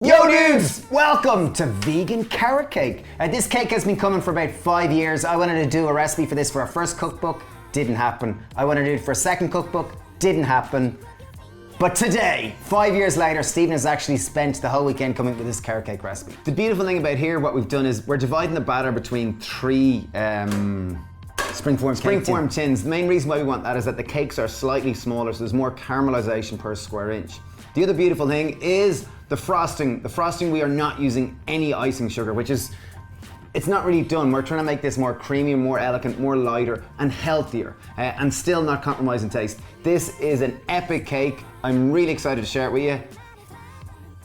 Yo dudes! Welcome to vegan carrot cake. This cake has been coming for about 5 years. I wanted to do a recipe for this for our first cookbook, didn't happen. I wanted to do it for a second cookbook, didn't happen. But today, 5 years later, Stephen has actually spent the whole weekend coming up with this carrot cake recipe. The beautiful thing about here, what we've done is we're dividing the batter between three springform tins. The main reason why we want that is that the cakes are slightly smaller, so there's more caramelization per square inch. The other beautiful thing is the frosting. The frosting, we are not using any icing sugar, which is, it's not really done. We're trying to make this more creamy, more elegant, more lighter and healthier, and still not compromising taste. This is an epic cake. I'm really excited to share it with you.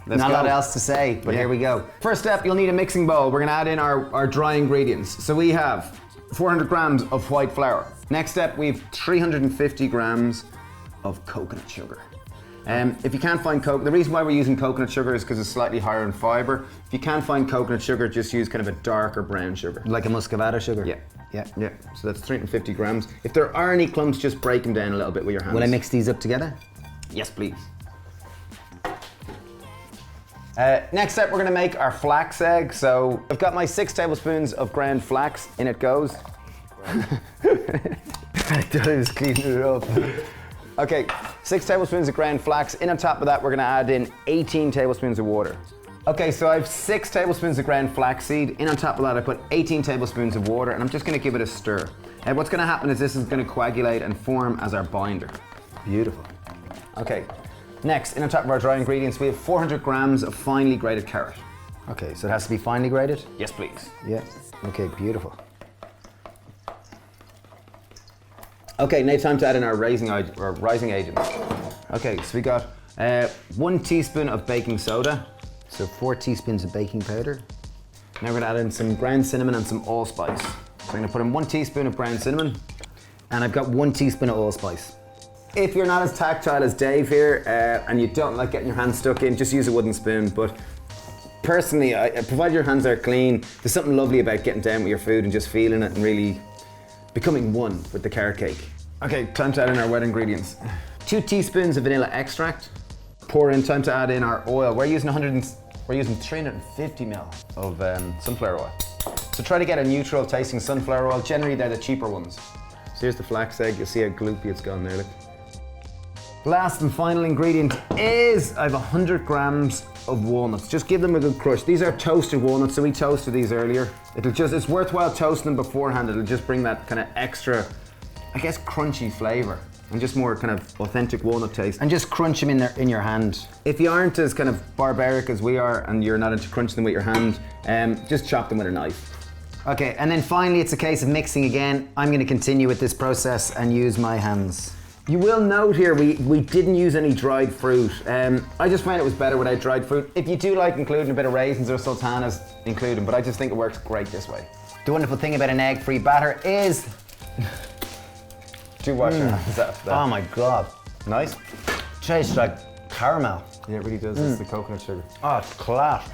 Not a lot else to say, but here we go. First step, you'll need a mixing bowl. We're gonna add in our dry ingredients. So we have 400 grams of white flour. Next step, we have 350 grams of coconut sugar. If you can't find the reason why we're using coconut sugar is because it's slightly higher in fiber. If you can't find coconut sugar, just use kind of a darker brown sugar. Like a muscovado sugar? Yeah. So that's 350 grams. If there are any clumps, just break them down a little bit with your hands. Will I mix these up together? Yes, please. Next step, we're gonna make our flax egg. So I've got my 6 tablespoons of ground flax, in it goes. I thought I was cleaning it up. Okay, 6 tablespoons of ground flax. In on top of that, we're gonna add in 18 tablespoons of water. Okay, so I have 6 tablespoons of ground flaxseed. In on top of that, I put 18 tablespoons of water, and I'm just gonna give it a stir. And what's gonna happen is this is gonna coagulate and form as our binder. Beautiful. Okay, next, in on top of our dry ingredients, we have 400 grams of finely grated carrot. Okay, so it has to be finely grated? Yes, please. Yeah, okay, beautiful. Okay, now time to add in our rising agents. Okay, so we got 1 teaspoon of baking soda. So 4 teaspoons of baking powder. Now we're gonna add in some ground cinnamon and some allspice. So I'm gonna put in 1 teaspoon of ground cinnamon. And I've got 1 teaspoon of allspice. If you're not as tactile as Dave here and you don't like getting your hands stuck in, just use a wooden spoon. But personally, provided your hands are clean, there's something lovely about getting down with your food and just feeling it and really becoming one with the carrot cake. Okay, time to add in our wet ingredients. 2 teaspoons of vanilla extract. Pour in, time to add in our oil. We're using 350 ml of sunflower oil. So try to get a neutral tasting sunflower oil. Generally, they're the cheaper ones. So here's the flax egg. You'll see how gloopy it's gone there. Look. Last and final ingredient is, I have 100 grams of walnuts. Just give them a good crush. These are toasted walnuts, so we toasted these earlier. It's worthwhile toasting them beforehand. It'll just bring that kind of extra, I guess, crunchy flavor and just more kind of authentic walnut taste. And just crunch them in your hand. If you aren't as kind of barbaric as we are and you're not into crunching them with your hand, just chop them with a knife. Okay, and then finally it's a case of mixing again. I'm gonna continue with this process and use my hands. You will note here, we didn't use any dried fruit. I just found it was better without dried fruit. If you do like including a bit of raisins or sultanas, include them, but I just think it works great this way. The wonderful thing about an egg-free batter is... Do wash your hands after that. Oh my God. Nice? Tastes like caramel. Yeah, it really does. It's the coconut sugar. Oh, it's class.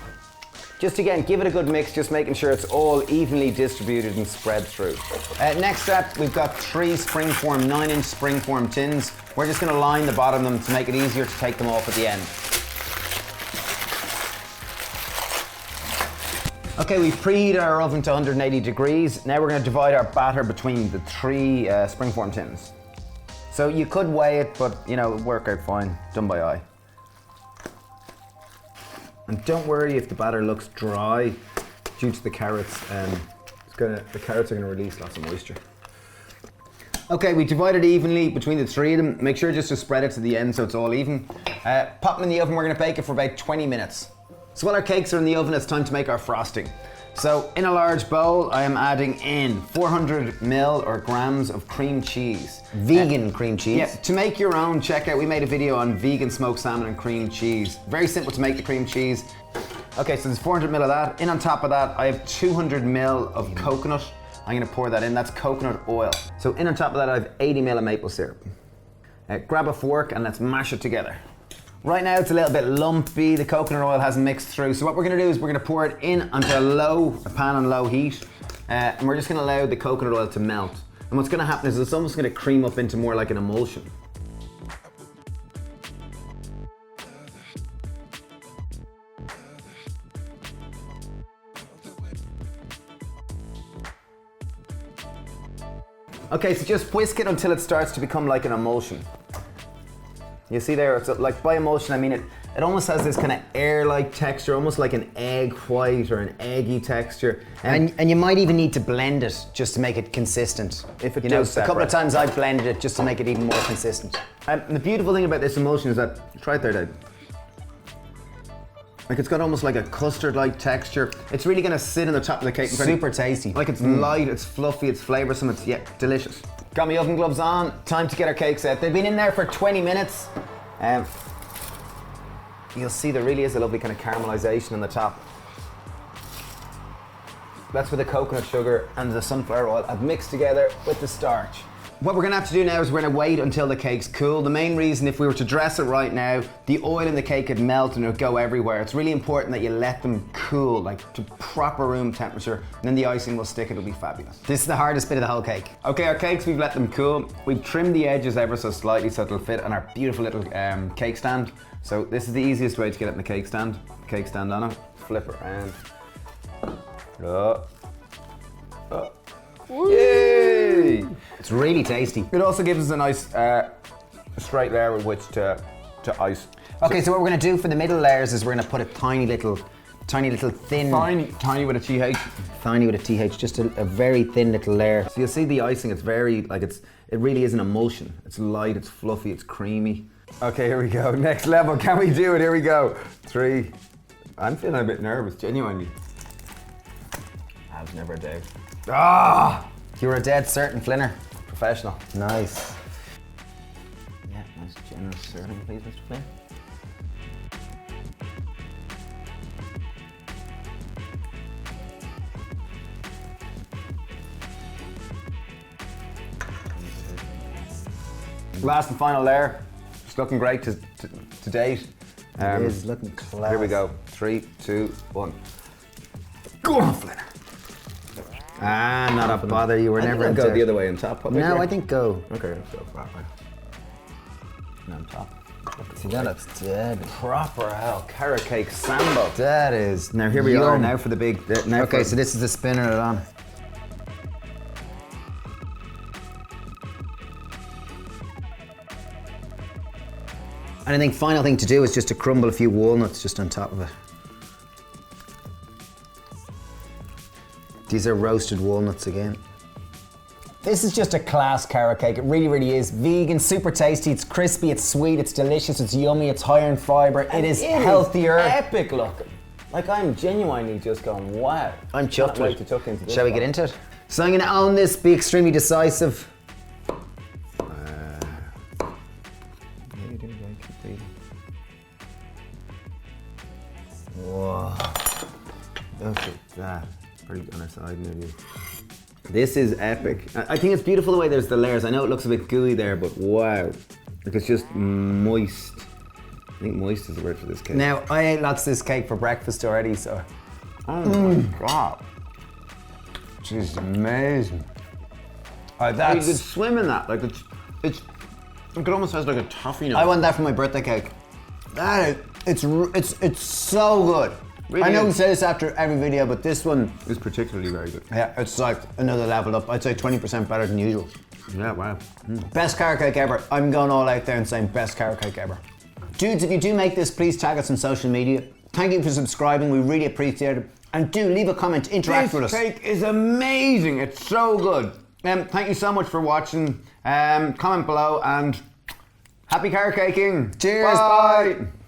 Just again, give it a good mix, just making sure it's all evenly distributed and spread through. Next step, we've got 3 springform 9-inch springform tins. We're just gonna line the bottom of them to make it easier to take them off at the end. Okay, we've preheated our oven to 180 degrees. Now we're gonna divide our batter between the 3 springform tins. So you could weigh it, but you know, it'll work out fine, done by eye. And don't worry if the batter looks dry due to the carrots. The carrots are gonna release lots of moisture. Okay, we divided evenly between the 3 of them. Make sure just to spread it to the end so it's all even. Pop them in the oven, we're gonna bake it for about 20 minutes. So while our cakes are in the oven, it's time to make our frosting. So in a large bowl, I am adding in 400 ml or grams of cream cheese. Vegan cream cheese? Yeah, to make your own, check out, we made a video on vegan smoked salmon and cream cheese. Very simple to make the cream cheese. Okay, so there's 400 ml of that. In on top of that, I have 200 ml of coconut. I'm gonna pour that in, that's coconut oil. So in on top of that, I have 80 ml of maple syrup. Grab a fork and let's mash it together. Right now it's a little bit lumpy, the coconut oil hasn't mixed through, so what we're gonna do is we're gonna pour it in onto a pan on low heat, and we're just gonna allow the coconut oil to melt. And what's gonna happen is it's almost gonna cream up into more like an emulsion. Okay, so just whisk it until it starts to become like an emulsion. You see there, it's like by emulsion I mean it almost has this kind of air-like texture, almost like an egg white or an eggy texture. And you might even need to blend it just to make it consistent. If it you know, does a couple of separate. times I've blended it just to make it even more consistent. And the beautiful thing about this emulsion is that, try it there, Dave. Like it's got almost like a custard-like texture. It's really gonna sit on the top of the cake. Super tasty. Like it's light, it's fluffy, it's flavoursome, it's delicious. Got my oven gloves on, time to get our cakes out. They've been in there for 20 minutes. You'll see there really is a lovely kind of caramelization on the top. That's with the coconut sugar and the sunflower oil I've mixed together with the starch. What we're gonna have to do now is we're gonna wait until the cake's cool. The main reason, if we were to dress it right now, the oil in the cake would melt and it would go everywhere. It's really important that you let them cool, like to proper room temperature, and then the icing will stick, it'll be fabulous. This is the hardest bit of the whole cake. Okay, our cakes, we've let them cool. We've trimmed the edges ever so slightly so it'll fit on our beautiful little cake stand. So this is the easiest way to get it in the cake stand. Cake stand on it, flip it around. Yay! It's really tasty. It also gives us a nice straight layer with which to ice. Okay, so what we're gonna do for the middle layers is we're gonna put a tiny little thin. Tiny with a TH. Tiny with a TH, just a very thin little layer. So you'll see the icing, it's very, like it really is an emulsion. It's light, it's fluffy, it's creamy. Okay, here we go. Next level, can we do it? Here we go. 3. I'm feeling a bit nervous, genuinely. I was never a doubt. Ah! You were a dead certain, Flinner. Professional. Nice. Yeah, nice generous serving, please, Mr. Flynn. Last and final layer. It's looking great to date. It is looking class. Here we go. 3, 2, 1. Go on, Flinner. Ah, not a bother. You were never I'll in go doubt. the other way on top. Probably. No, I think go. Okay, let's go that way. And on top. See, that looks dead. Proper hell, carrot cake sambo. That is. Now here we are. yum. Now for the big. Okay, so this is the spinner it on. And I think final thing to do is just to crumble a few walnuts just on top of it. These are roasted walnuts again. This is just a class carrot cake. It really, really is. Vegan, super tasty. It's crispy, it's sweet, it's delicious, it's yummy, it's higher in fibre. It is healthier. Epic looking. Like I'm genuinely just going, wow. I'm chuffed Can't wait with to it. tuck into this Shall we one. get into it? So I'm going to own this, be extremely decisive. Whoa. Look at that. Pretty on our side nearly. This is epic. I think it's beautiful the way there's the layers. I know it looks a bit gooey there, but wow. Like it's just moist. I think moist is the word for this cake. Now, I ate lots of this cake for breakfast already, so. Oh my god. It's amazing. You could swim in that. Like it almost has like a toffee note. I want that for my birthday cake. That is, it's so good. Really I know we is. say this after every video, but this one, It's particularly very good. yeah, it's like another level up. I'd say 20% better than usual. Yeah, wow. Best carrot cake ever. I'm going all out there and saying best carrot cake ever. Dudes, if you do make this, please tag us on social media. Thank you for subscribing. We really appreciate it. And do leave a comment, interact with us. This cake is amazing. It's so good. Thank you so much for watching. Comment below and happy carrot caking. Cheers, Bye. bye.